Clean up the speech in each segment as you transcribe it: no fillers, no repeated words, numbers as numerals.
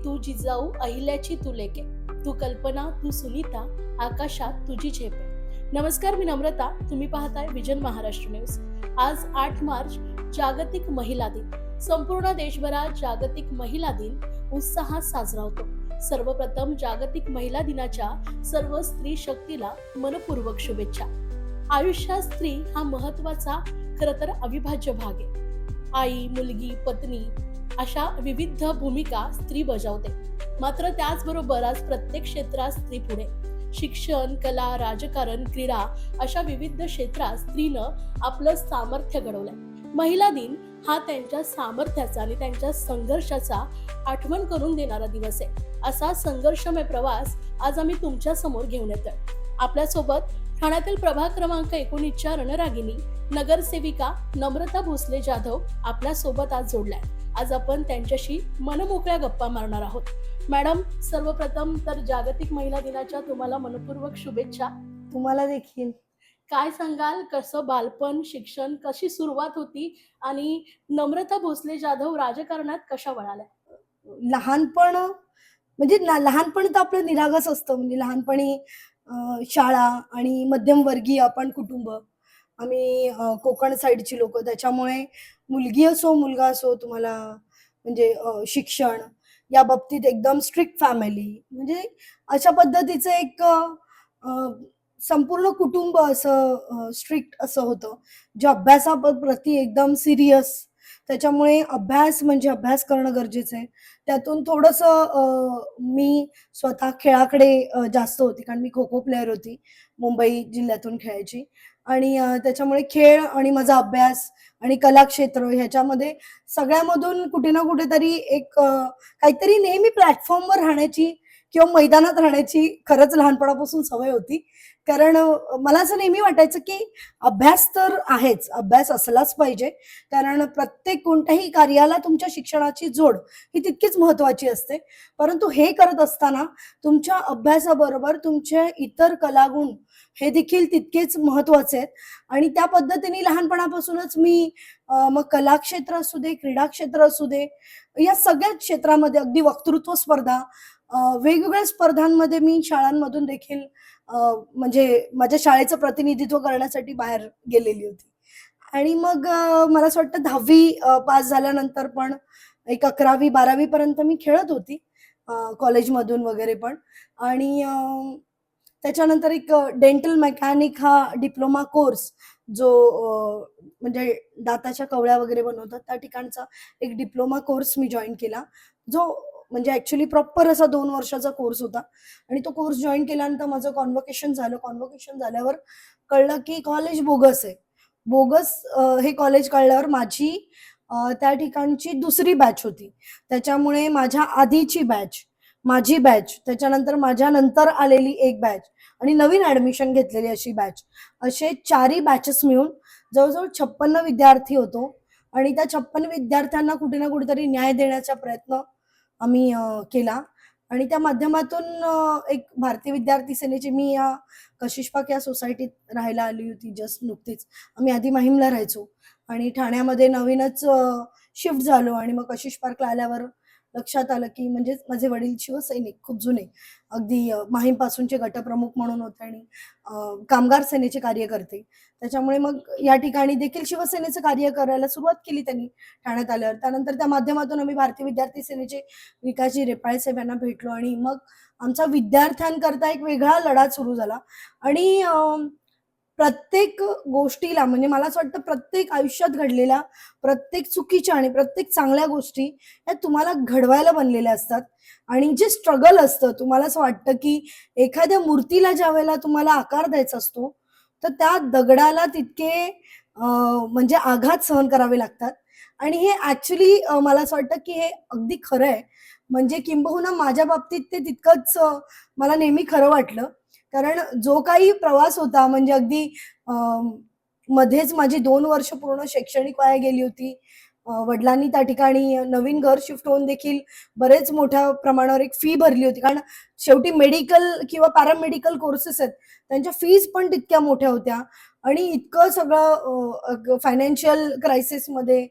तू जिजाऊ अहिल्याची तू लेके, तू कल्पना तू सुनीता, आकाशात तुझी झेपे. नमस्कार, मी नम्रता. तुम्ही पाहताय विजन महाराष्ट्र न्यूज. आज 8 मार्च जागतिक महिला दिन. संपूर्ण देशभरात जागतिक महिला दिन उत्साहात साजरा होतो. सर्वप्रथम जागतिक महिला दिनाच्या सर्व स्त्री शक्तीला मनपूर्वक शुभेच्छा. आयुष्यात स्त्री हा महत्वाचा खरं तर अविभाज्य भाग आहे. आई, मुलगी, पत्नी अशा विविध भूमिका स्त्री बजावते. मात्र त्याचबरोबर आज प्रत्येक क्षेत्रात स्त्री पुढे. शिक्षण, कला, राजकारण, क्रीडा अशा विविध क्षेत्रात स्त्रीनं आपलं सामर्थ्य घडवलंय. महिला दिन हा त्यांच्या सामर्थ्याचा आणि त्यांच्या संघर्षाचा आठवण करून देणारा दिवस आहे. असा संघर्षमय प्रवास आज आम्ही तुमच्या समोर घेऊन येतोय. आपल्यासोबत ठाण्यातील प्रभाग क्रमांक 19च्या रणरागिणी नगरसेविका नम्रता भोसले जाधव आपल्या सोबत आज जोडलाय. आज आपण त्यांच्याशी मनमोकळ्या गप्पा मारणार आहोत. मॅडम, सर्वप्रथम तर जागतिक महिला दिनाच्या तुम्हाला मनपूर्वक शुभेच्छा. तुम्हाला देखील. काय सांगाल, कसं बालपण, शिक्षण, कशी सुरुवात होती आणि नम्रता भोसले जाधव राजकारणात कशा वळाल्या? लहानपण म्हणजे लहानपणी तर आपलं निरागस असतं. म्हणजे लहानपणी शाळा आणि मध्यमवर्गीय आपण कुटुंब. आम्ही कोकण साईडची लोक, त्याच्यामुळे मुलगी असो मुलगा असो, तुम्हाला म्हणजे शिक्षण या बाबतीत एकदम स्ट्रिक्ट फॅमिली, म्हणजे अशा पद्धतीचं एक संपूर्ण कुटुंब असं स्ट्रिक्ट असं होतं, जे अभ्यासाप्रती एकदम सिरियस. त्याच्यामुळे अभ्यास म्हणजे अभ्यास करणं गरजेचं आहे. त्यातून थोडंसं मी स्वतः खेळाकडे जास्त होती, कारण मी खो खो प्लेअर होती, मुंबई जिल्ह्यातून खेळायची. आणि त्याच्यामुळे खेळ आणि माझा अभ्यास आणि कलाक्षेत्र ह्याच्यामध्ये सगळ्यामधून कुठे ना कुठेतरी एक काहीतरी नेहमी प्लॅटफॉर्मवर राहण्याची किंवा मैदानात राहण्याची खरंच लहानपणापासून सवय होती. कारण मला असं नेहमी वाटायचं की अभ्यास तर आहेच, अभ्यास असलाच पाहिजे, कारण प्रत्येक कोणत्याही कार्याला तुमच्या शिक्षणाची जोड ही तितकीच महत्वाची असते. परंतु हे करत असताना तुमच्या अभ्यासाबरोबर तुमचे इतर कलागुण हे देखील तितकेच महत्वाचे आहेत. आणि त्या पद्धतीने लहानपणापासूनच मी मग कला क्षेत्र असू दे, क्रीडा क्षेत्र असू दे, या सगळ्याच क्षेत्रामध्ये, अगदी वक्तृत्व स्पर्धा, वेगवेगळ्या स्पर्धांमध्ये मी शाळांमधून देखील म्हणजे माझ्या शाळेचं प्रतिनिधित्व करण्यासाठी बाहेर गेलेली होती. आणि मग मला असं वाटतं 10वी पास झाल्यानंतर पण एक 11वी 12वी पर्यंत मी खेळत होती कॉलेजमधून वगैरे पण. आणि त्याच्यानंतर एक डेंटल मेकॅनिक हा डिप्लोमा कोर्स, जो म्हणजे दाताच्या कवळ्या वगैरे बनवतात त्या ठिकाणचा एक डिप्लोमा कोर्स मी जॉईन केला, जो म्हणजे ॲक्च्युअली प्रॉपर असा 2 वर्षाचा कोर्स होता. आणि तो कोर्स जॉईन केल्यानंतर माझं कॉन्व्होकेशन झालं. कॉन्व्होकेशन झाल्यावर कळलं की कॉलेज बोगस आहे. बोगस हे कॉलेज कळल्यावर माझी त्या ठिकाणची दुसरी बॅच होती. त्याच्यामुळे माझ्या आधीची बॅच, माझी बॅच, त्याच्यानंतर माझ्या नंतर आलेली एक बॅच आणि नवीन ॲडमिशन घेतलेली अशी बॅच, असे 4ही बॅचेस मिळून जवळजवळ 56 विद्यार्थी होतो. आणि त्या 56 विद्यार्थ्यांना कुठे ना कुठेतरी न्याय देण्याचा प्रयत्न आम्ही केला. आणि त्या माध्यमातून एक भारतीय विद्यार्थी सेनेची, मी या कशिशपाक या सोसायटीत राहायला आली होती जस्ट नुकतीच. आम्ही आधी माहीमला राहायचो आणि ठाण्यामध्ये नवीनच शिफ्ट झालो. आणि मग कशिश पार्कला आल्यावर लक्षात आलं की म्हणजे माझे वडील शिवसैनिक, खूप जुने, अगदी माहीमपासूनचे गटप्रमुख म्हणून होते आणि कामगार सेनेचे कार्यकर्ते. त्याच्यामुळे मग या ठिकाणी देखील शिवसेनेचं कार्य करायला सुरुवात केली त्यांनी ठाण्यात आल्यावर. त्यानंतर त्या माध्यमातून आम्ही भारतीय विद्यार्थी सेनेचे विकासजी रेपाळे साहेब यांना भेटलो आणि मग आमचा विद्यार्थ्यांकरता एक वेगळा लढा सुरू झाला. आणि प्रत्येक गोष्टीला, म्हणजे मला असं वाटतं प्रत्येक आयुष्यात घडलेल्या प्रत्येक चुकीच्या आणि प्रत्येक चांगल्या गोष्टी या तुम्हाला घडवायला बनलेल्या असतात. आणि जे स्ट्रगल असतं, तुम्हाला असं वाटतं की एखाद्या मूर्तीला ज्या वेळेला तुम्हाला आकार द्यायचा असतो, तर त्या दगडाला तितके म्हणजे आघात सहन करावे लागतात. आणि हे ॲक्च्युली मला असं वाटतं की हे अगदी खरं आहे. म्हणजे किंबहुना माझ्या बाबतीत ते तितकंच मला नेहमी खरं वाटलं. कारण जो काही प्रवास होता, म्हणजे अगदी मध्येच माझी 2 वर्ष पूर्ण शैक्षणिक वाया गेली होती. वडिलांनी त्या ठिकाणी नवीन घर शिफ्ट होऊन देखील बरेच मोठ्या प्रमाणावर एक फी भरली होती, कारण शेवटी मेडिकल किंवा पॅरामेडिकल कोर्सेस आहेत, त्यांच्या फीज पण तितक्या मोठ्या होत्या. आणि इतकं सगळं फायनान्शियल क्रायसिसमध्ये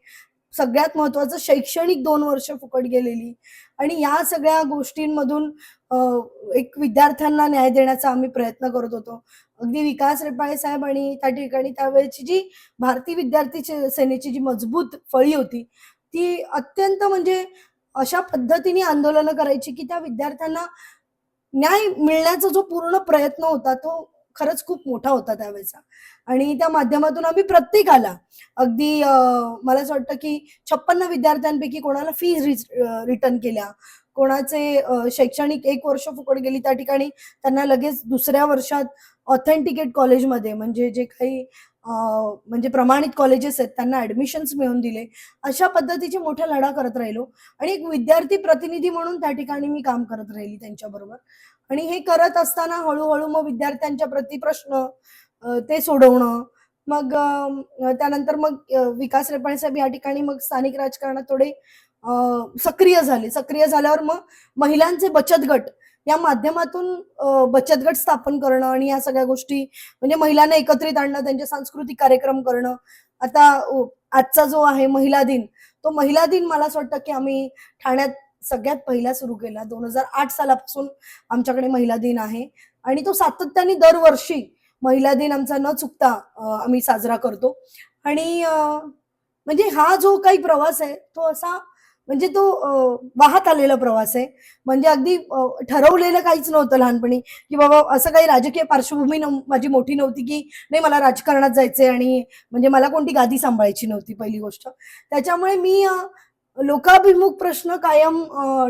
सगळ्यात महत्त्वाचं शैक्षणिक 2 वर्ष फुकट गेलेली आणि या सगळ्या गोष्टींमधून अ, एक विद्यार्थ्यांना न्याय देण्याचा आम्ही प्रयत्न करत होतो. अगदी विकास रेपाळे साहेब आणि त्या ठिकाणी त्यावेळची जी भारतीय विद्यार्थी सेनेची जी मजबूत फळी होती, ती अत्यंत म्हणजे अशा पद्धतीने आंदोलनं करायची, की त्या विद्यार्थ्यांना न्याय मिळण्याचा जो पूर्ण प्रयत्न होता, तो खरंच खूप मोठा होता त्यावेळेचा आणि त्या माध्यमातून आम्ही प्रत्येकाला अगदी मला असं वाटतं, की 56 विद्यार्थ्यांपैकी कोणाला फीज रिटर्न केल्या, कोणाचे शैक्षणिक 1 वर्ष फुकट गेली. त्या ठिकाणी त्यांना लगेच दुसऱ्या वर्षात ऑथेंटिकेट कॉलेजमध्ये म्हणजे जे काही म्हणजे प्रमाणित कॉलेजेस आहेत, त्यांना ॲडमिशन्स मिळवून दिले. अशा पद्धतीचे मोठा लढा करत राहिलो आणि एक विद्यार्थी प्रतिनिधी म्हणून त्या ठिकाणी मी काम करत राहिली त्यांच्याबरोबर. आणि हे करत असताना हळू-हळू मग विद्यार्थ्यांच्या प्रति प्रश्न ते सोडवणं. मग त्यानंतर मग विकास रेपाळे साहेब या ठिकाणी मग स्थानिक राजकारणात थोडे अ, सक्रिय झाले. सक्रिय झाल्यावर मग महिलांचे बचत गट या माध्यमातून बचत गट स्थापन करणं आणि या सगळ्या गोष्टी म्हणजे महिलांना एकत्रित आणणं, त्यांचे सांस्कृतिक कार्यक्रम करणं. आता आजचा जो आहे महिला दिन, तो महिला दिन मला असं वाटतं, की आम्ही ठाण्यात सगळ्यात पहिला सुरू केला. 2008 सालापासून आमच्याकडे महिला दिन आहे आणि तो सातत्याने दरवर्षी महिला दिन आमचा न चुकता आम्ही साजरा करतो आणि म्हणजे हा जो काही प्रवास आहे, तो असा म्हणजे तो वाहत आलेला प्रवास आहे. म्हणजे अगदी ठरवलेलं काहीच नव्हतं लहानपणी, की बाबा असं काही राजकीय पार्श्वभूमी माझी मोठी नव्हती, की नाही मला राजकारणात जायचंय आणि म्हणजे मला कोणती गादी सांभाळायची नव्हती पहिली गोष्ट. त्याच्यामुळे मी लोकाभिमुख प्रश्न कायम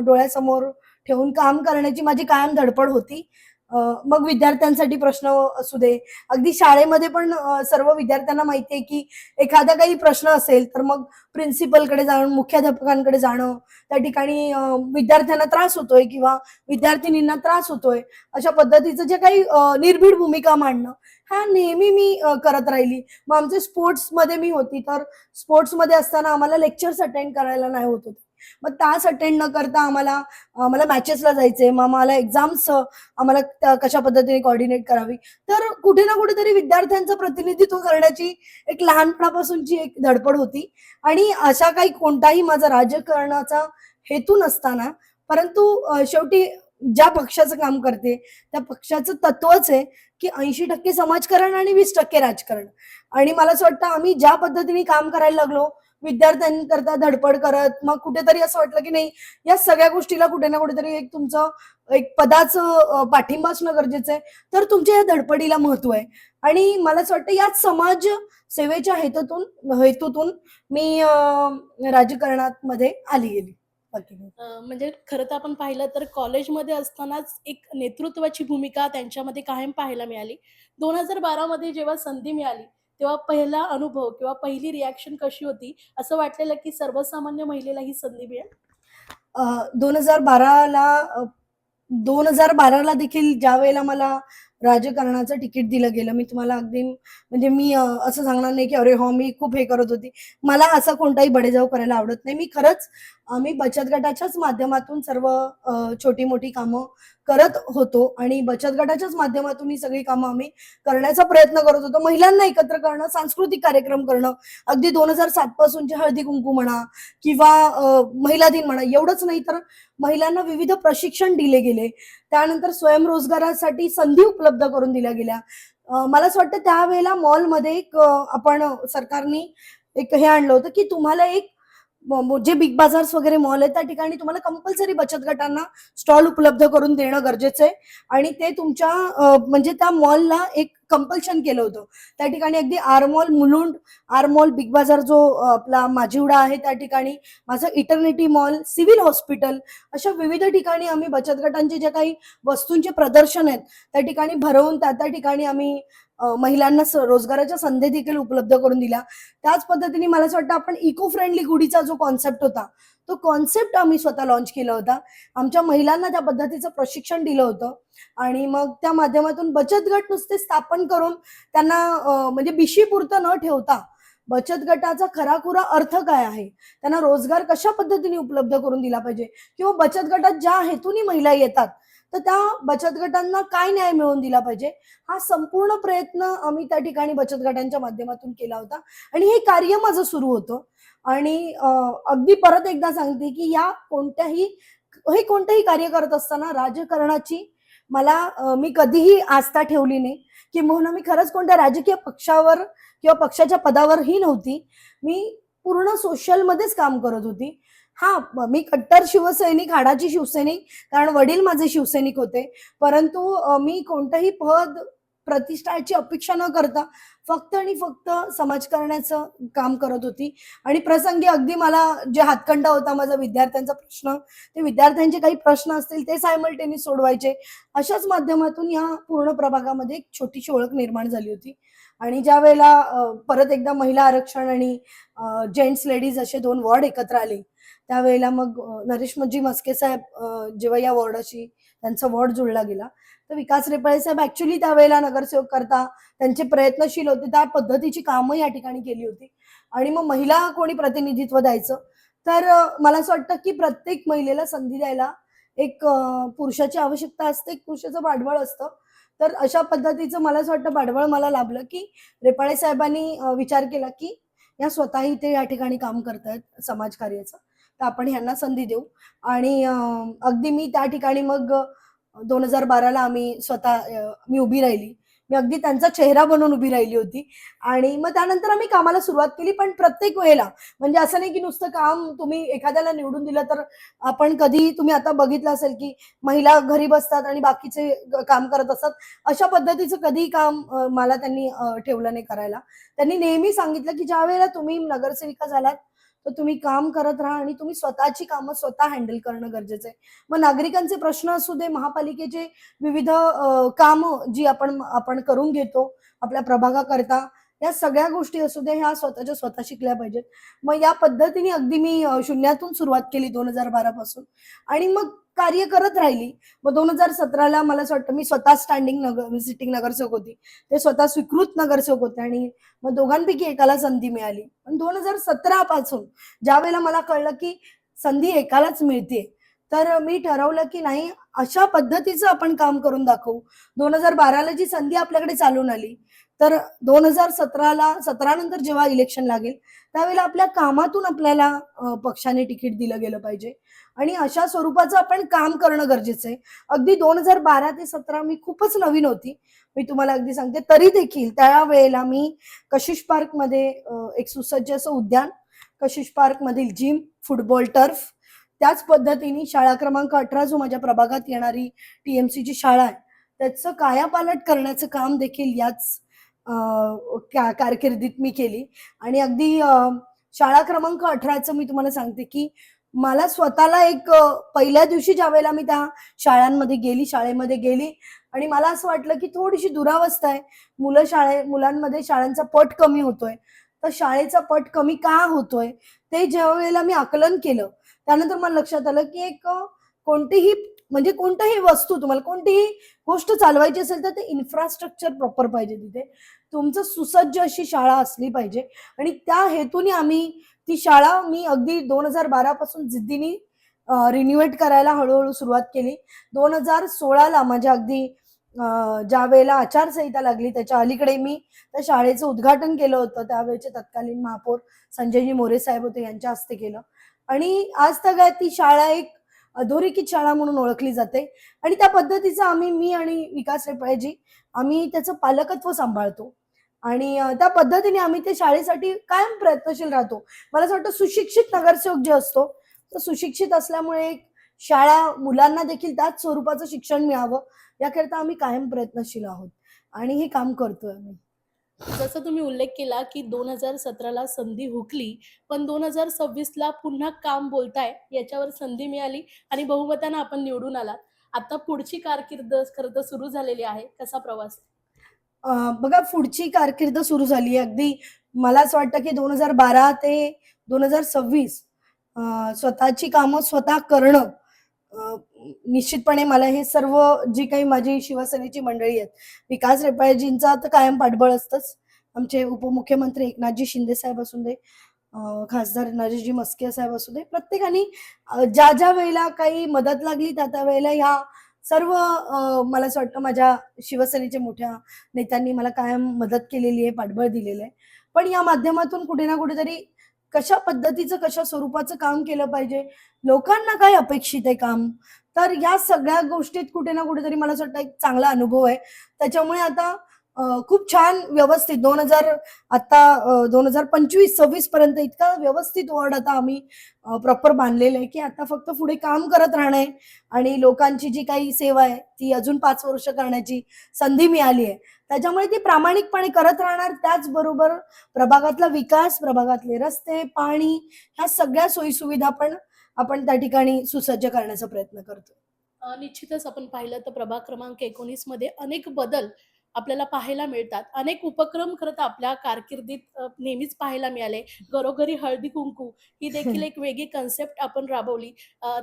डोळ्यासमोर ठेवून काम करण्याची माझी कायम धडपड होती. मग विद्यार्थ्यांसाठी प्रश्न असू दे, अगदी शाळेमध्ये पण सर्व विद्यार्थ्यांना माहिती आहे, की एखादा काही प्रश्न असेल, तर मग प्रिन्सिपलकडे जाणं, मुख्याध्यापकांकडे जाणं, त्या ठिकाणी विद्यार्थ्यांना त्रास होतोय किंवा विद्यार्थिनींना त्रास होतोय, अशा पद्धतीचं जे काही निर्भीड भूमिका मांडणं, हा नेहमी मी करत राहिली. मग आमचे स्पोर्ट्समध्ये मी होती, तर स्पोर्ट्समध्ये असताना आम्हाला लेक्चर्स अटेंड करायला नाही होत होते. मग तास अटेंड न करता आम्हाला मॅचेसला जायचंय, मग आम्हाला एक्झाम्स आम्हाला कशा पद्धतीने कोऑर्डिनेट करावी. तर कुठे ना कुठेतरी विद्यार्थ्यांचं प्रतिनिधित्व करण्याची एक लहानपणापासूनची एक धडपड होती आणि अशा काही कोणताही माझा राजकारणाचा हेतू नसताना, परंतु शेवटी ज्या पक्षाचं काम करते, त्या पक्षाचं तत्वच आहे, की 80% समाजकारण आणि 20% राजकारण. आणि मला असं वाटतं आम्ही ज्या पद्धतीने काम करायला लागलो, विद्यार्थ्यांकरता धडपड करत, मग कुठेतरी असं वाटलं, की नाही या सगळ्या गोष्टीला कुठे ना कुठेतरी एक तुमचं एक पदाचं पाठिंबा असणं गरजेचं आहे. तर तुमच्या या धडपडीला महत्त्व आहे. आणि मला असं वाटतं याच समाज सेवेच्या हेतूतून मी राजकारणात मध्ये आली गेली. बाकी काही. म्हणजे खरं तर आपण पाहिलं तर कॉलेजमध्ये असतानाच एक नेतृत्वाची भूमिका त्यांच्यामध्ये कायम पाहायला मिळाली. 2012 मध्ये जेव्हा संधी मिळाली, तेव्हा पहिला अनुभव किंवा पहिली रिएक्शन कशी होती? असं वाटलेलं की सर्वसामान्य महिलेला ही संधी मिळेल? 2012ला 2012ला देखील ज्यावेळेला मला राजकारणाचं तिकीट दिलं गेलं, मी तुम्हाला अगदी म्हणजे मी असं सांगणार नाही, की "अरे हो, मी खूप हे करत होती." मला असा कोणताही बडेजाव करायला आवडत नाही. मी खरंच आम्ही बचत गटाच्याच माध्यमातून सर्व छोटी-मोठी कामं करत होतो आणि बचत गटाच्याच माध्यमातून ही सगळी कामं आम्ही करण्याचा प्रयत्न करत होतो. महिलांना एकत्र करणं, सांस्कृतिक कार्यक्रम करणं, अगदी 2007 पासूनचे हळदी-कुंकू म्हणा किंवा महिला दिन म्हणा, एवढंच नाही तर महिलांना विविध प्रशिक्षण दिले गेले. त्यानंतर स्वयंरोजगारासाठी संधी उपलब्ध करून दिल्या गेल्या. मला असं वाटतं त्यावेळेला मॉलमध्ये एक आपण सरकारनी एक हे आणलं होतं, की तुम्हाला एक जे बिग बाजार्स वगैरे मॉल आहेत, त्या ठिकाणी तुम्हाला कंपल्सरी बचत गटांना स्टॉल उपलब्ध करून देणं गरजेचं आहे आणि ते तुमच्या म्हणजे त्या मॉलला एक कंपल्शन केलं होतं. त्या ठिकाणी अगदी R mall Mulund, R mall, Big Bazaar जो आपला माजिवडा आहे त्या ठिकाणी, माझं इटर्निटी मॉल, सिव्हिल हॉस्पिटल अशा विविध ठिकाणी आम्ही बचत गटांचे जे काही वस्तूंचे प्रदर्शन आहेत, त्या ठिकाणी भरवून त्या-त्या ठिकाणी आम्ही महिलांना रोजगाराच्या संधी देखील उपलब्ध करून दिल्या. त्याच पद्धतीने मला असं वाटतं आपण इको फ्रेंडली गुढीचा जो कॉन्सेप्ट होता, तो कॉन्सेप्ट आम्ही स्वतः लॉन्च केला होता. आमच्या महिलांना त्या पद्धतीचं प्रशिक्षण दिलं होतं आणि मग त्या माध्यमातून बचत गट नुसते स्थापन करून त्यांना म्हणजे बिशीपुरतं न ठेवता बचत गटाचा खराखुरा अर्थ काय आहे? त्यांना रोजगार कशा पद्धतीने उपलब्ध करून दिला पाहिजे किंवा बचत गटात ज्या हेतूने महिला येतात, तर त्या बचत गटांना काय न्याय मिळवून दिला पाहिजे, हा संपूर्ण प्रयत्न आम्ही त्या ठिकाणी बचत गटांच्या माध्यमातून केला होता. आणि हे कार्य माझं सुरू होतं. आणि अगदी परत एकदा सांगते, की हे कोणतंही कार्य करत असताना राजकारणाची मी कधीही आस्था ठेवली नाही, किंबहुना मी खरंच कोणत्या राजकीय पक्षावर किंवा पक्षाच्या पदावरही नव्हती. मी पूर्ण सोशलमध्येच काम करत होती. मी कट्टर शिवसैनिक, हाडाची शिवसैनिक, कारण वडील माझे शिवसैनिक होते. परंतु मी कोणतंही पद, प्रतिष्ठाची अपेक्षा न करता फक्त आणि फक्त समाजकारणाचं काम करत होती. आणि प्रसंगी अगदी मला जे हातखंडा होता माझा विद्यार्थ्यांचा प्रश्न, ते विद्यार्थ्यांचे काही प्रश्न असतील ते सायमल्टेनियस सोडवायचे. अशाच माध्यमातून या पूर्ण प्रभागामध्ये एक छोटीशी ओळख निर्माण झाली होती. आणि ज्यावेळेला परत एकदा महिला आरक्षण आणि जेंट्स लेडीज असे 2 वॉर्ड एकत्र आले, त्यावेळेला मग नरेशजी मस्के साहेब जेव्हा या वॉर्डाशी त्यांचा वॉर्ड जोडला गेला, तर विकास रेपाळे साहेब ॲक्चुअली त्यावेळेला नगरसेवक करता त्यांचे प्रयत्नशील होते. त्या पद्धतीची कामं या ठिकाणी केली होती. आणि मग महिला कोणी प्रतिनिधित्व द्यायचं, तर मला असं वाटतं की प्रत्येक महिलेला संधी द्यायला एक पुरुषाची आवश्यकता असते, एक पुरुषाचं पाठबळ असतं. तर अशा पद्धतीचं मला असं वाटतं पाठबळ मला लाभलं, की रेपाळे साहेबांनी विचार केला, की या स्वतःही ते या ठिकाणी काम करतायत समाजकार्याचं, तर आपण ह्यांना संधी देऊ. आणि अगदी मी त्या ठिकाणी मग 2012 ला मी उभी राहिली. मी अगदी त्यांचा चेहरा बनून उभी राहिली होती. आणि मग त्यानंतर आम्ही कामाला सुरुवात केली. पण प्रत्येक वेळेला म्हणजे असं नाही, की नुसतं काम तुम्ही एखाद्याला निवडून दिलं तर तुम्ही आता बघितलं असेल, की महिला घरी बसतात आणि बाकीचे काम करत असतात. अशा पद्धतीचं कधीही काम मला त्यांनी ठेवलं नाही करायला. त्यांनी नेहमी सांगितलं, की ज्यावेळेला तुम्ही नगरसेविका झालात, तर तुम्ही काम करत राहा आणि तुम्ही स्वतःची कामं स्वतः हँडल करणं गरजेचं आहे. मग नागरिकांचे प्रश्न असू दे, महापालिकेचे विविध कामं जी आपण आपण करून घेतो आपल्या प्रभागाकरता, या सगळ्या गोष्टी असू दे, ह्या स्वतःच्या स्वतः शिकल्या पाहिजेत. मग या पद्धतीने अगदी मी शून्यातून सुरुवात केली 2012 पासून. आणि मग कार्य करत राहिली. मग 2017 ला मला असं वाटतं मी स्वतः सिटिंग नगरसेवक होती. ते स्वतः स्वीकृत नगरसेवक होते. आणि मग दोघांपैकी एकाला संधी मिळाली. पण 2017 पासून ज्यावेळेला मला कळलं, की संधी एकालाच मिळतेय, तर मी ठरवलं, की नाही, अशा पद्धतीचं आपण काम करून दाखवू. 2012 ला जी संधी आपल्याकडे चालून आली, तर 17 नंतर जेव्हा इलेक्शन लागेल, त्यावेळेला आपल्या कामातून आपल्याला पक्षाने तिकीट दिलं गेलं पाहिजे. आणि अशा स्वरूपाचं आपण काम करणं गरजेचं आहे. अगदी 2012 ते 17 मी खूपच नवीन होती. मी तुम्हाला अगदी सांगते. तरी देखील त्यावेळेला मी कशिश पार्कमध्ये एक सुसज्ज असं उद्यान, कशिश पार्कमधील जिम, फुटबॉल टर्फ, त्याच पद्धतीने शाळा क्रमांक 18 जो माझ्या प्रभागात येणारी टीएमसीची शाळा आहे, त्याचं कायापालट करण्याचं काम देखील याच कारकिर्दीत मी केली. आणि अगदी शाळा क्रमांक 18चं मी तुम्हाला सांगते, की मला स्वतःला पहिल्या दिवशी ज्यावेळेला मी त्या शाळेमध्ये गेली आणि मला असं वाटलं, की थोडीशी दुरावस्था आहे. मुलांमध्ये शाळांचा पट कमी होतोय. तर शाळेचा पट कमी का होतोय? ते ज्यावेळेला मी आकलन केलं, त्यानंतर मला लक्षात आलं, की कोणतीही कोणतीही वस्तू, तुम्हाला कोणतीही गोष्ट चालवायची असेल, तर ते इन्फ्रास्ट्रक्चर प्रॉपर पाहिजे तिथे. तुमचं सुसज्ज अशी शाळा असली पाहिजे. आणि त्या हेतूने ती शाळा मी अगदी 2012 पासून जिद्दीने रिन्युएट करायला हळू-हळू सुरुवात केली. 2016 ला माझ्या अगदी ज्यावेळेला आचारसंहिता लागली, त्याच्या अलीकडे मी त्या शाळेचं उद्घाटन केलं होतं. त्यावेळेचे तत्कालीन महापौर संजयजी मोरे साहेब होते, यांच्या हस्ते केलं. आणि आज तागायत ती शाळा एक अधोरेखित शाळा म्हणून ओळखली जाते. आणि त्या पद्धतीचं मी आणि विकास रेपाळेजी आम्ही त्याचं पालकत्व सांभाळतो. आणि त्या पद्धतीने आम्ही त्या शाळेसाठी कायम प्रयत्नशील राहतो. मला असं वाटतं सुशिक्षित नगरसेवक जे असतो, तर सुशिक्षित असल्यामुळे एक शाळा मुलांना देखील त्याच स्वरूपाचं शिक्षण मिळावं, याकरिता आम्ही कायम प्रयत्नशील आहोत आणि हे काम करतोय आम्ही. जसं तुम्ही उल्लेख केला, की 2017 ला संधी हुकली, पण 2026 ला पुन्हा काम बोलताय, याच्यावर संधी मिळाली आणि बहुमतानं आपण निवडून आलात. आता पुढची कारकीर्द खरं तर सुरू झालेली आहे. कसा प्रवास? बघा, पुढची कारकीर्द सुरू झाली आहे. अगदी मला असं वाटतं, की 2012 ते 2026 स्वतःची कामं स्वतः करणं, निश्चितपणे मला हे सर्व जी काही माझी शिवसेनेची मंडळी आहेत, विकास रेपाळेजींचा तर कायम पाठबळ असतंच. आमचे उपमुख्यमंत्री एकनाथजी शिंदे साहेब असू दे, खासदार नरेशजी मस्के साहेब असू दे, प्रत्येकाने ज्या वेळेला काही मदत लागली त्या वेळेला ह्या सर्व मला असं वाटतं माझ्या शिवसेनेच्या मोठ्या नेत्यांनी मला कायम मदत केलेली आहे, पाठबळ दिलेलं आहे. पण या माध्यमातून कुठे ना कुठेतरी कशा पद्धतीचं, कशा स्वरूपाचं काम केलं पाहिजे, लोकांना काय अपेक्षित आहे काम, तर या सगळ्या गोष्टीत कुठे ना कुठेतरी मला असं वाटतं एक चांगला अनुभव आहे. त्याच्यामुळे आता खूप छान व्यवस्थित 2025-26 पर्यंत इतका व्यवस्थित वॉर्ड आता आम्ही प्रॉपर बांधलेलं आहे, की आता फक्त पुढे काम करत राहणं आहे आणि लोकांची जी काही सेवा आहे, ती अजून 5 वर्ष करण्याची संधी मिळाली आहे. त्याच्यामुळे ती प्रामाणिकपणे करत राहणार. त्याचबरोबर प्रभागातला विकास, प्रभागातले रस्ते, पाणी ह्या सगळ्या सोयी-सुविधा पण आपण त्या ठिकाणी सुसज्ज करण्याचा प्रयत्न करतोय. निश्चितच आपण पाहिलं तर प्रभाग क्रमांक 19 मध्ये अनेक बदल आपल्याला पाहायला मिळतात. अनेक उपक्रम खरं तर आपल्या कारकिर्दीत नेहमीच पाहायला मिळाले. घरोघरी हळदी-कुंकू ही देखील एक वेगळी कन्सेप्ट आपण राबवली.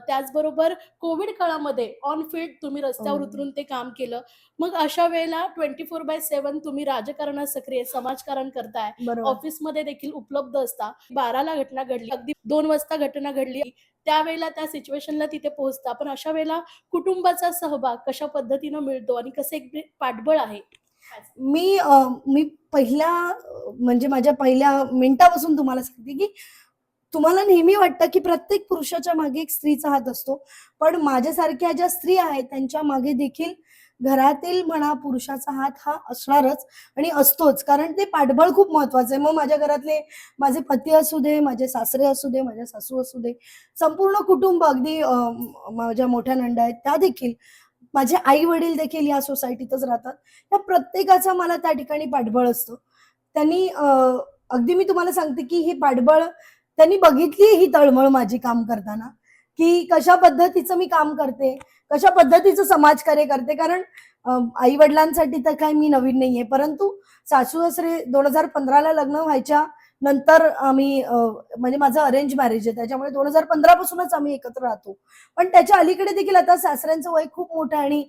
त्याचबरोबर कोविड काळामध्ये ऑन फील्ड तुम्ही रस्त्यावर हो, उतरून ते काम केलं. मग अशा वेळेला 24/7 तुम्ही राजकारणात सक्रिय समाजकारण करताय. बरोबर. ऑफिसमध्ये देखील उपलब्ध असता. 12ला घटना घडली, अगदी 2 वाजता घटना घडली. त्यावेळेला त्या सिच्युएशनला तिथे पोहोचता. पण अशा वेळेला कुटुंबाचा सहभाग कशा पद्धतीनं मिळतो आणि कसं एक पाठबळ आहे? मी पहिल्या म्हणजे माझ्या पहिल्या मिनिटापासून तुम्हाला सांगते, की तुम्हाला नेहमी वाटतं, की प्रत्येक पुरुषाच्या मागे एक स्त्रीचा हात असतो. पण माझ्यासारख्या ज्या स्त्री आहेत, त्यांच्या मागे देखील घरातील म्हणा पुरुषाचा हात हा असणारच आणि असतोच. कारण ते पाठबळ खूप महत्वाचं आहे. मग माझ्या घरातले माझे पती असू दे, माझे सासरे असू दे, माझ्या सासू असू दे, संपूर्ण कुटुंब अगदी माझ्या मोठ्या नणंदा आहेत त्या देखील, माझे आई-वडील देखील या सोसायटीतच राहतात. त्या प्रत्येकाचा मला त्या ठिकाणी पाठबळ असतं. त्यांनी अगदी मी तुम्हाला सांगते, की हे पाठबळ त्यांनी बघितली ही तळमळ माझी काम करताना, की कशा पद्धतीचं मी काम करते, कशा पद्धतीचं समाजकार्य करते. कारण आई-वडिलांसाठी तर काही मी नवीन नाहीये. परंतु सासू-सासरे 2015 ला लग्न व्हायच्या नंतर आम्ही म्हणजे माझं अरेंज मॅरेज आहे. त्याच्यामुळे 2015 पासूनच आम्ही एकत्र राहतो. पण त्याच्या अलीकडे देखील आता सासऱ्यांचं वय खूप मोठं आणि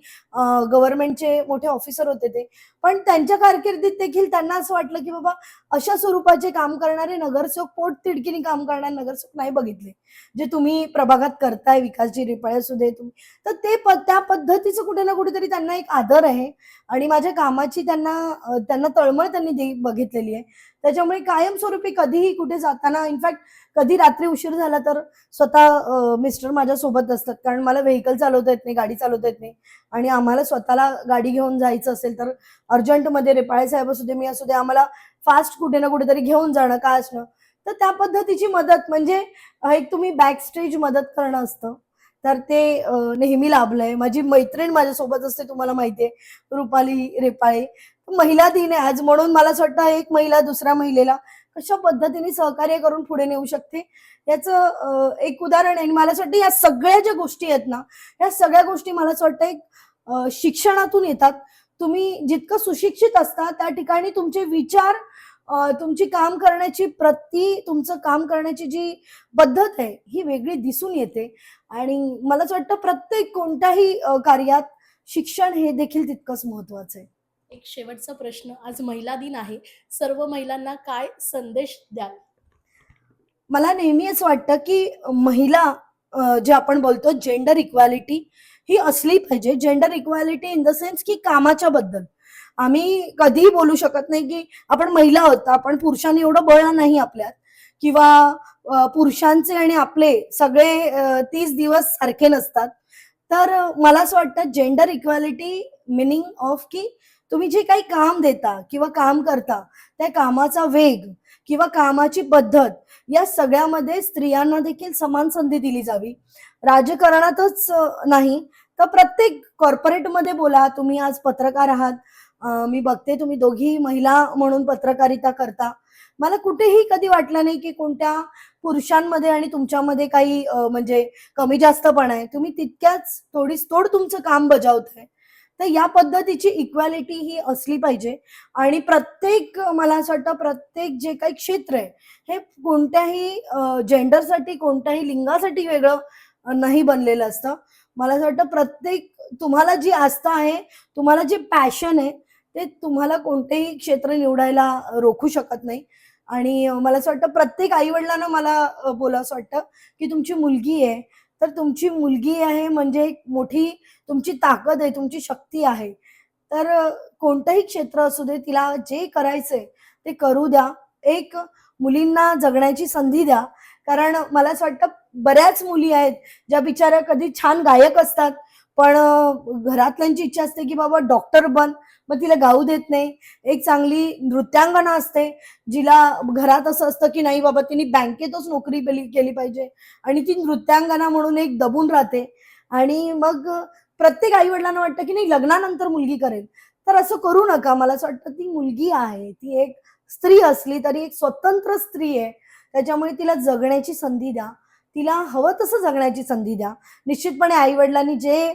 गव्हर्नमेंटचे मोठे ऑफिसर होते ते. पण त्यांच्या कारकिर्दीत देखील त्यांना असं वाटलं, की बाबा अशा स्वरूपाचे काम करणारे नगरसेवक, पोटतिडकीने काम करणारे नगरसेवक नाही बघितले. जे तुम्ही प्रभागात करताय, विकासजी रिपाळे असू दे तुम्ही, तर त्या पद्धतीचं कुठे ना कुठेतरी त्यांना एक आदर आहे आणि माझ्या कामाची त्यांना तळमळ त्यांनी बघितलेली आहे. त्याच्यामुळे कायमस्वरूपी कधीही कुठे जाताना इनफॅक्ट कधी रात्री उशीर झाला तर स्वतः मिस्टर माझ्यासोबत असतात. कारण मला व्हेइकल चालवता येत नाही, गाडी चालवता येत नाही आणि आम्हाला स्वतःला गाडी घेऊन जायचं असेल तर अर्जंटमध्ये रेपाळे साहेब असू दे, मी असू दे, आम्हाला फास्ट कुठे ना कुठेतरी घेऊन जाणं, काय असणं. तर त्या पद्धतीची मदत म्हणजे एक तुम्ही बॅक स्टेज मदत करणं असतं. तर ते नेहमी लाभलंय. माझी मैत्रीण माझ्यासोबत असते तुम्हाला माहिती आहे, रुपाली रेपाळे. महिला दिन आहे आज म्हणून मला असं वाटतं एक महिला दुसऱ्या महिलेला कशा पद्धतीने सहकार्य करून पुढे नेऊ शकते याचं एक उदाहरण आहे. आणि मला असं वाटतं या सगळ्या ज्या गोष्टी आहेत ना, या सगळ्या गोष्टी मला असं वाटतं एक शिक्षणातून येतात. तुम्ही जितकं सुशिक्षित असता त्या ठिकाणी तुमचे विचार, तुमची काम करण्याची तुमचं काम करण्याची जी पद्धत आहे ही वेगळी दिसून येते. आणि मला असं वाटतं प्रत्येक कोणत्याही कार्यात शिक्षण हे देखील तितकंच महत्वाचं आहे. एक शेवटचा प्रश्न. आज महिला दिन आहे. सर्व महिलांना काय संदेश द्याल? मला नेहमी असं वाटतं, की महिला जे आपण बोलतो जेंडर इक्वालिटी ही असली पाहिजे. Gender equality in the sense, की कामाच्या बद्दल. आम्ही कधीही बोलू शकत नाही, की आपण महिला आहोत, आपण पुरुषांनी एवढं बळ नाही आपल्यात किंवा पुरुषांचे आणि आपले सगळे 30 दिवस सारखे नसतात. तर मला असं वाटतं जेंडर इक्वालिटी मीनिंग ऑफ की तुम्ही जे काही काम देता किंवा काम करता, त्या कामाचा वेग किंवा कामाची पद्धत या सगळ्यामध्ये स्त्रियांना देखील समान संधी दिली जावी. राजकारणातच नाही, तर प्रत्येक कॉर्पोरेटमध्ये बोला. तुम्ही आज पत्रकार आहात. मी बघते तुम्ही दोघीही महिला म्हणून पत्रकारिता करता. मला कुठेही कधी वाटलं नाही, की कोणत्या पुरुषांमध्ये आणि तुमच्यामध्ये काही म्हणजे कमी जास्तपणा आहे. तुम्ही तितक्याच तोडीस-तोड तुमचं काम बजावताय. तर या पद्धतीची इक्वालिटी ही असली पाहिजे आणि प्रत्येक मला असं वाटतं प्रत्येक जे काही क्षेत्र आहे, हे कोणत्याही जेंडरसाठी, कोणत्याही लिंगासाठी वेगळं नाही बनलेलं असतं. मला असं वाटतं प्रत्येक तुम्हाला जी आस्था आहे, तुम्हाला जे पॅशन आहे, ते तुम्हाला कोणतेही क्षेत्र निवडायला रोखू शकत नाही. आणि मला असं वाटतं प्रत्येक आई-वडिलांना मला बोलावसं वाटतं, की तुमची मुलगी आहे, तर तुमची मुलगी आहे म्हणजे एक मोठी तुमची ताकद आहे, तुमची शक्ती आहे. तर कोणतंही क्षेत्र असू दे, तिला जे करायचंय ते करू द्या. एक मुलींना जगण्याची संधी द्या. कारण मला असं वाटतं बऱ्याच मुली आहेत, ज्या बिचाऱ्या कधी छान गायक असतात, पण घरातल्यांची इच्छा असते, की बाबा डॉक्टर बन. मग तिला गाऊ देत नाही. एक चांगली नृत्यांगना असते, जिला घरात असं असतं, की नाही बाबा तिने बँकेतच नोकरी केली पाहिजे आणि ती नृत्यांगना म्हणून एक दबून राहते आणि मग प्रत्येक आई-वडिलांना वाटतं, की नाही लग्नानंतर मुलगी करेल. तर असं करू नका. मला असं वाटतं ती मुलगी आहे. ती एक स्त्री असली तरी एक स्वतंत्र स्त्री आहे. त्याच्यामुळे तिला जगण्याची संधी द्या. तिला हवं तसं जगण्याची संधी द्या. निश्चितपणे आई-वडिलांनी जे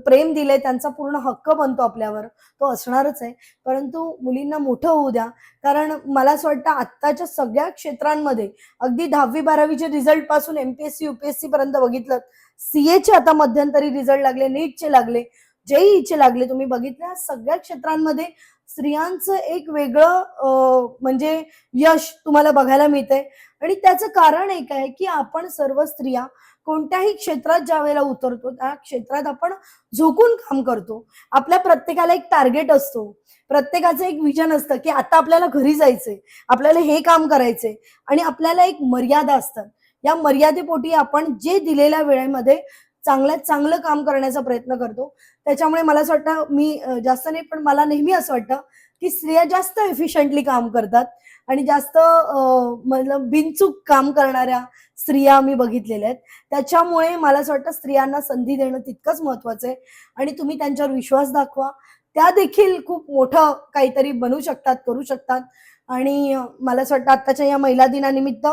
प्रेम दिलंय त्यांचा पूर्ण हक्क बनतो आपल्यावर. तो असणारच आहे. परंतु मुलींना मोठं होऊ द्या. कारण मला असं वाटतं आत्ताच्या सगळ्या क्षेत्रांमध्ये अगदी 10वी-12वीचे रिझल्टपासून एम-पी-एस-सी, यू-पी-एस-सी पर्यंत बघितलं. सीएचे आता मध्यंतरी रिझल्ट लागले, नीटचे लागले, जेईईचे लागले. तुम्ही बघितल्या सगळ्या क्षेत्रांमध्ये स्त्रियांचं एक वेगळं म्हणजे यश तुम्हाला बघायला मिळतंय आणि त्याचं कारण एक आहे, की आपण सर्व स्त्रिया कोणत्याही क्षेत्रात ज्यावेळेला उतरतो, त्या क्षेत्रात आपण झोकून काम करतो. आपल्या प्रत्येकाला एक टार्गेट असतो. प्रत्येकाचं एक विजन असतं, की आता आपल्याला घरी जायचंय, आपल्याला हे काम करायचंय आणि आपल्याला एक मर्यादा असतात. या मर्यादेपोटी आपण जे दिलेल्या वेळेमध्ये चांगल्यात चांगलं काम करण्याचा प्रयत्न करतो. त्याच्यामुळे मला असं वाटतं मी जास्त नाही पण मला नेहमी असं वाटतं, की स्त्रिया जास्त एफिशियंटली काम करतात आणि जास्त मतलब बिनचूक काम करणाऱ्या स्त्रिया मी बघितलेल्या आहेत. त्याच्यामुळे मला असं वाटतं स्त्रियांना संधी देणं तितकंच महत्त्वाचं आहे आणि तुम्ही त्यांच्यावर विश्वास दाखवा. त्या देखील खूप मोठं काहीतरी बनू शकतात, करू शकतात आणि मला असं वाटतं आत्ताच्या या महिला दिनानिमित्त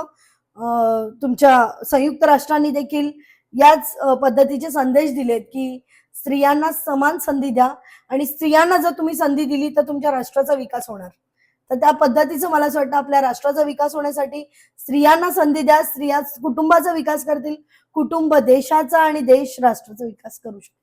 तुमच्या संयुक्त राष्ट्रांनी देखील याच पद्धतीचे संदेश दिलेत, की स्त्रियांना समान संधी द्या आणि स्त्रियांना जर तुम्ही संधी दिली, तर तुमच्या राष्ट्राचा विकास होणार. तर त्या पद्धतीचं मला असं वाटतं आपल्या राष्ट्राचा विकास होण्यासाठी स्त्रियांना संधी द्या. स्त्रिया कुटुंबाचा विकास करतील. कुटुंब देशाचा आणि देश राष्ट्राचा विकास करू शकतो.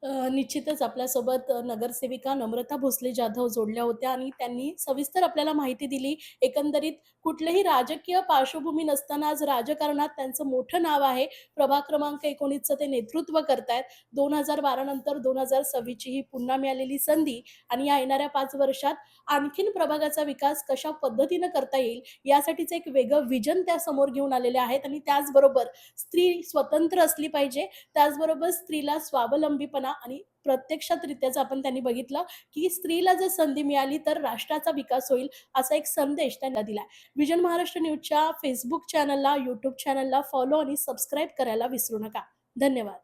निश्चितच आपल्यासोबत नगरसेविका नम्रता भोसले जाधव जोडल्या होत्या आणि त्यांनी सविस्तर आपल्याला माहिती दिली. एकंदरीत कुठलीही राजकीय पार्श्वभूमी नसताना आज राजकारणात त्यांचं मोठं नाव आहे. प्रभाग क्रमांक 19चं ते नेतृत्व करतायत. 2012 नंतर 2026 ची ही पुन्हा मिळालेली संधी आणि या येणाऱ्या 5 वर्षात आणखीन प्रभागाचा विकास कशा पद्धतीनं करता येईल, यासाठीचं एक वेगळं व्हिजन त्या समोर घेऊन आलेले आहेत आणि त्याचबरोबर स्त्री स्वतंत्र असली पाहिजे. त्याचबरोबर स्त्रीला स्वावलंबीपणा आणि प्रत्यक्षातरित्याचं आपण त्यांनी बघितलं, की स्त्रीला जर संधी मिळाली तर राष्ट्राचा विकास होईल, असा एक संदेश त्यांनी दिलाय. विजन महाराष्ट्र न्यूजच्या फेसबुक चॅनलला, यूट्यूब चॅनलला फॉलो आणि सबस्क्राईब करायला विसरू नका. धन्यवाद.